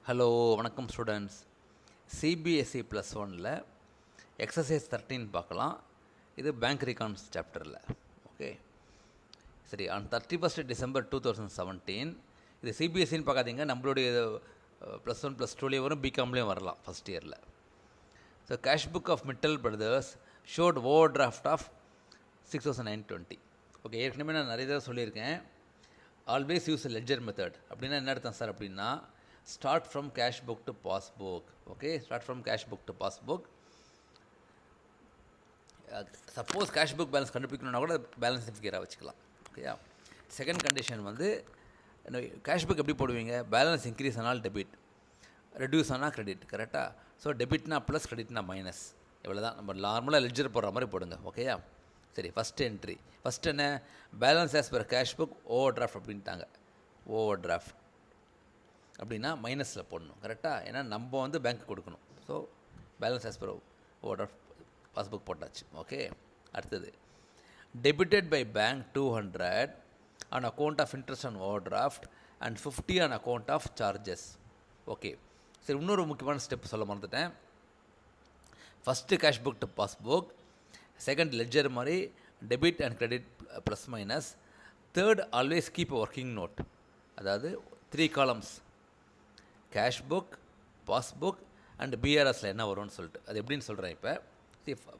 Hello வணக்கம் students. CBSE plus ஒனில் exercise 13 பார்க்கலாம். இது பேங்க் ரெக்கார்ட்ஸ் சாப்டரில். ஓகே சரி. ஆன் 31st December 2017 இது சிபிஎஸ்சின்னு பார்க்காதீங்க, நம்மளுடைய ப்ளஸ் ஒன் ப்ளஸ் டூலேயும் வரும், பிகாம்லேயும் வரலாம் ஃபஸ்ட் இயரில். So cash book of Mittal brothers showed overdraft of 6,920. Okay, ஏற்கனவே நான் நிறைய தடவை சொல்லியிருக்கேன். Always use ledger method. அப்படின்னா என்ன அர்த்தம் சார் அப்படின்னா, start from cash book to passbook. Okay, start from cash book to passbook. Suppose cash book balance கண்டுபிடிக்கணுன்னா கூட பேலன்ஸ் ஃபிகராக வச்சுக்கலாம். ஓகேயா. செகண்ட் கண்டிஷன் வந்து கேஷ் புக் எப்படி போடுவீங்க? பேலன்ஸ் இன்க்ரீஸ் ஆனால் டெபிட், ரெடியூஸ் ஆனால் கிரெடிட். கரெக்டாக? ஸோ டெபிட்னா ப்ளஸ், கிரெடிட்னா மைனஸ். இவ்வளோ தான். நம்ம நார்மலாக லெட்ஜர் போடுற மாதிரி போடுங்க. ஓகேயா. சரி, ஃபஸ்ட் என்ட்ரி. ஃபஸ்ட் என்ன? Balance as per cash book overdraft அப்படின்ட்டாங்க. ஓவர் டிராஃப்ட் அப்படின்னா மைனஸில் போடணும். கரெக்டாக? ஏன்னா நம்ம வந்து பேங்க்கு கொடுக்கணும். So balance as per overdraft passbook போட்டாச்சு. ஓகே. அடுத்தது debited by bank 200 on account of interest on overdraft and 50 on account of charges. Okay சரி, இன்னொரு முக்கியமான ஸ்டெப் சொல்ல மறந்துட்டேன். First cash book to passbook, second ledger மாதிரி debit and credit plus minus. Third always keep a working note. அதாவது 3 columns, cash book, passbook and பிஆர்எஸில் என்ன வரும்னு சொல்லிட்டு அது எப்படின்னு சொல்கிறேன் இப்போ.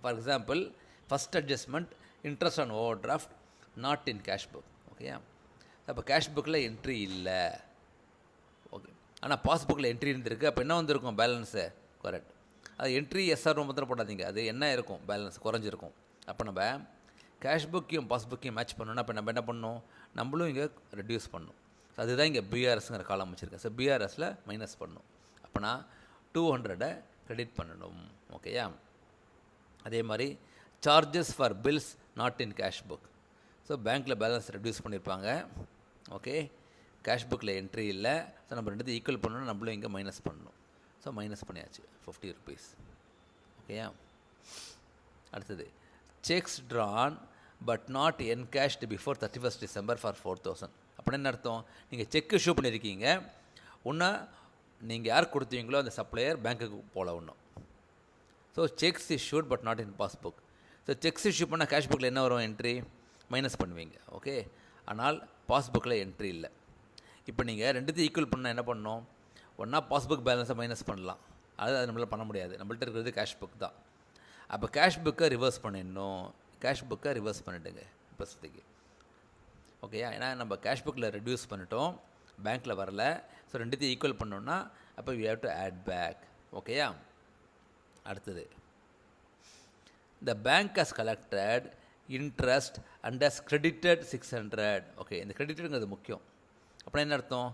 For example, first adjustment interest on overdraft not in cash book. ஓகேயா. அப்போ கேஷ் புக்கில் என்ட்ரி இல்லை. ஓகே, ஆனால் பாஸ்புக்கில் என்ட்ரி இருந்திருக்கு. அப்போ என்ன வந்திருக்கும்? பேலன்ஸு. கரெக்ட். அது என்ட்ரி எஸ்ஆர் மாத்திரம் போடாதீங்க, அது என்ன இருக்கும்? பேலன்ஸ் குறைஞ்சிருக்கும். அப்போ நம்ம கேஷ் புக்கையும் பாஸ்புக்கையும் மேட்ச் பண்ணணும்னா அப்போ நம்ம என்ன பண்ணணும்? நம்மளும் இங்கே ரெடியூஸ் பண்ணணும். ஸோ அதுதான் இங்கே பிஆர்எஸ்ங்கிற காலம் வச்சுருக்கேன். ஸோ பிஆர்எஸில் மைனஸ் பண்ணணும். அப்போனா 200 கிரெடிட் பண்ணணும். ஓகேயா. அதே மாதிரி charges for bills not in cash book. So பேங்க்கில் பேலன்ஸ் ரெடியூஸ் பண்ணியிருப்பாங்க. ஓகே, கேஷ் புக்கில் என்ட்ரி இல்லை. ஸோ நம்ம ரெண்டு ஈக்குவல் பண்ணணும், நம்மளும் இங்கே மைனஸ் பண்ணணும். ஸோ மைனஸ் பண்ணியாச்சு 50 rupees. ஓகேயா. அடுத்தது cheques drawn but not encashed before 31st December for 4,000. அப்படின்னு என்ன அர்த்தம்? நீங்கள் செக் இஷ்யூ பண்ணியிருக்கீங்க. ஒன்றா நீங்கள் யார் கொடுத்தீங்களோ அந்த சப்ளையர் பேங்க்குக்கு போகல ஒன்றும். So sex issued but not in passbook. So sex issue பண்ணால் கேஷ் புக்கில் என்ன வரும்? என்ட்ரி மைனஸ் பண்ணுவீங்க. ஓகே, ஆனால் பாஸ்புக்கில் என்ட்ரி இல்லை. இப்போ நீங்கள் ரெண்டுத்தையும் ஈக்குவல் பண்ணால் என்ன பண்ணணும்? ஒன்றா பாஸ்புக் பேலன்ஸை மைனஸ் பண்ணலாம். அது நம்மளால் பண்ண முடியாது. நம்மள்ட்ட இருக்கிறது கேஷ் புக் தான். அப்போ கேஷ் புக்கை ரிவர்ஸ் பண்ணிடணும். கேஷ் புக்கை ரிவர்ஸ் பண்ணிவிடுங்க இப்போதைக்கு. ஓகேயா. ஏன்னா நம்ம கேஷ் புக்கில் ரெடியூஸ் பண்ணிட்டோம், பேங்க்கில் வரல. ஸோ ரெண்டுத்தையும் ஈக்குவல் பண்ணோன்னா அப்போ we have to add back. ஓகேயா. அடுத்தது the bank has collected interest and has credited 600. Okay, இந்த கிரெடிட்டடுங்கிறது முக்கியம். அப்படின்னா என்ன அர்த்தம்?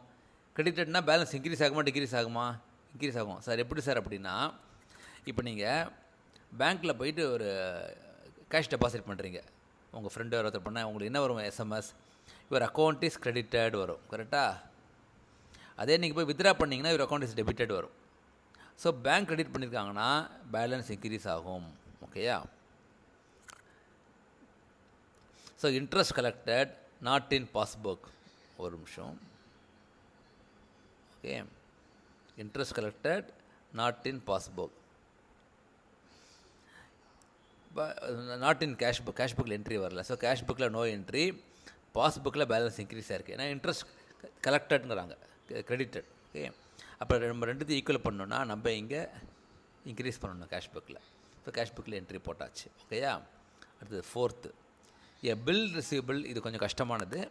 கிரெடிட்டட்னா பேலன்ஸ் இன்க்ரீஸ் ஆகுமா டிக்ரீஸ் ஆகுமா? இன்க்ரீஸ் ஆகும். சார் எப்படி சார் அப்படின்னா, இப்போ நீங்கள் பேங்க்கில் போயிட்டு ஒரு கேஷ் டெபாசிட் பண்ணுறீங்க. உங்கள் ஃப்ரெண்டு ஒருத்தர் பண்ணால் உங்களுக்கு என்ன வரும்? SMS your account is credited வரும். கரெக்டாக? அதே நீங்கள் போய் வித்ட்ரா பண்ணிங்கன்னா யுவர் அக்கௌண்ட் இஸ் டெபிட்டட் வரும். ஸோ பேங்க் கிரெடிட் பண்ணியிருக்காங்கன்னா பேலன்ஸ் இன்க்ரீஸ் ஆகும். ஓகேயா. So interest collected not in passbook. ஒரு நிமிஷம். Okay, interest collected not in passbook, not in cash book. Cash புக்கில் என்ட்ரி வரல. ஸோ கேஷ் புக்கில் நோ என்ட்ரி, பாஸ்புக்கில் பேலன்ஸ் இன்க்ரீஸ் ஆகிருக்கு. ஏன்னா இன்ட்ரெஸ்ட் கலெக்டட்ங்கிறாங்க, கிரெடிட்டட். ஓகே, அப்போ நம்ம ரெண்டுத்தையும் ஈக்குவல் பண்ணணுன்னா நம்ம இங்கே இன்க்ரீஸ் பண்ணணும் கேஷ் புக்கில். ஸோ கேஷ் புக்கில் என்ட்ரி போட்டாச்சு. ஓகேயா. அடுத்தது ஃபோர்த்து, எ பில் ரிசீவபிள். இது கொஞ்சம் கஷ்டமானது.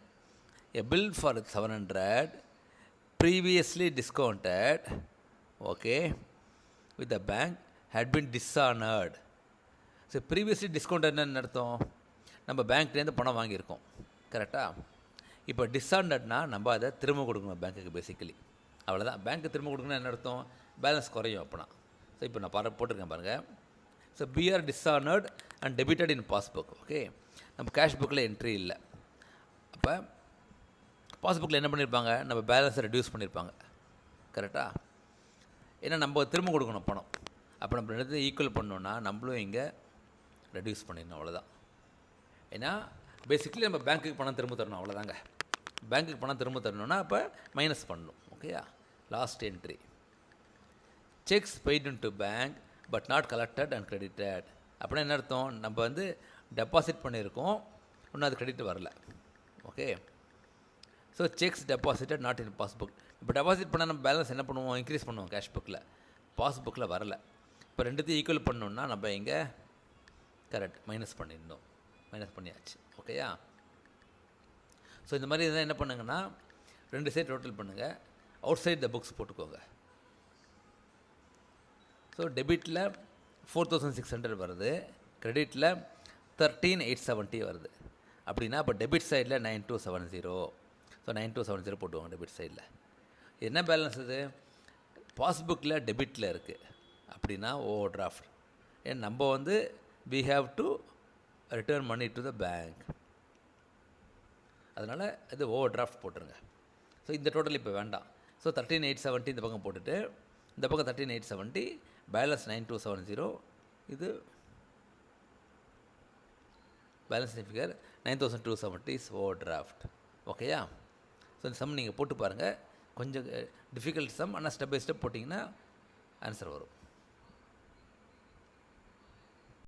A bill for 700 previously discounted, okay, with the bank had been dishonored. So previously டிஸ்கவுண்டட்னு என்ன அர்த்தம்? நம்ம பேங்க்லேருந்து பணம் வாங்கியிருக்கோம். கரெக்டாக? இப்போ டிஸ்ஹானர்ட்னா நம்ம அதை திரும்ப கொடுக்கணும் பேங்க்குக்கு. பேசிக்கலி அவ்வளோதான். பேங்க்கு திரும்ப கொடுக்கணும்னா என்ன அர்த்தம்? பேலன்ஸ் குறையும் அப்போனா. ஸோ இப்போ நான் போட்டிருக்கேன் பாருங்கள். So BR dishonoured and debited in passbook. Okay, நம்ம கேஷ் புக்கில் என்ட்ரி இல்லை. அப்போ பாஸ்புக்கில் என்ன பண்ணியிருப்பாங்க? நம்ம பேலன்ஸை ரெடியூஸ் பண்ணியிருப்பாங்க. கரெக்டாக? ஏன்னா நம்ம திரும்ப கொடுக்கணும் பணம். அப்போ நம்ம ரெண்டு ஈக்குவல் பண்ணோன்னா நம்மளும் இங்கே ரெடியூஸ் பண்ணிடணும். அவ்வளோதான். ஏன்னா பேசிக்கலி நம்ம பேங்க்குக்கு பணம் திரும்ப தரணும். அவ்வளோதாங்க. பேங்க்குக்கு பணம் திரும்ப தரணுன்னா அப்போ மைனஸ் பண்ணணும். ஓகேயா. Last entry. Sex paid to bank but not collected and credited. அப்படின்னா என்ன அர்த்தம்? நம்ம வந்து டெபாசிட் பண்ணியிருக்கோம், இன்னும் அது கிரெடிட் வரல. Okay, so sex deposited not in passbook. இப்போ டெபாசிட் பண்ணால் நம்ம பேலன்ஸ் என்ன பண்ணுவோம்? இன்க்ரீஸ் பண்ணுவோம் கேஷ் புக்கில். பாஸ்புக்கில் வரல. இப்போ ரெண்டுத்தையும் ஈக்குவல் பண்ணணுன்னா நம்ம இங்கே கரெக்ட் மைனஸ் பண்ணியிருந்தோம், மைனஸ் பண்ணியாச்சு. ஓகேயா? ஸோ இந்த மாதிரி இருந்தால் என்ன பண்ணுங்கன்னா, ரெண்டு சைடு டோட்டல் பண்ணுங்கள், அவுட் சைட் த புக்ஸ் போட்டுக்கோங்க. ஸோ டெபிட்டில் 4600 வருது, கிரெடிட்டில் 13870 வருது. அப்படின்னா இப்போ டெபிட் சைடில் 9270. ஸோ 9270 போட்டுவாங்க டெபிட் சைடில். என்ன பேலன்ஸ் இது? பாஸ்புக்கில் டெபிட்டில் இருக்குது. அப்படின்னா ஓவர் டிராஃப்ட். ஏன் நம்ம வந்து we have to return money to the bank. அதனால் இது ஓவர் டிராஃப்ட் போட்டுருங்க. ஸோ இந்த டோட்டல் இப்போ வேண்டாம். ஸோ 13870 இந்த பக்கம் போட்டுட்டு, இந்த பக்கம் 13870, பேலன்ஸ் 9270. இது balance figure 9270 is over draft. ஓகேயா? ஸோ இந்த சம் நீங்கள் போட்டு பாருங்கள். கொஞ்சம் டிஃபிகல்ட் சம், ஆனால் ஸ்டெப் பை ஸ்டெப் போட்டிங்கன்னா ஆன்சர் வரும்.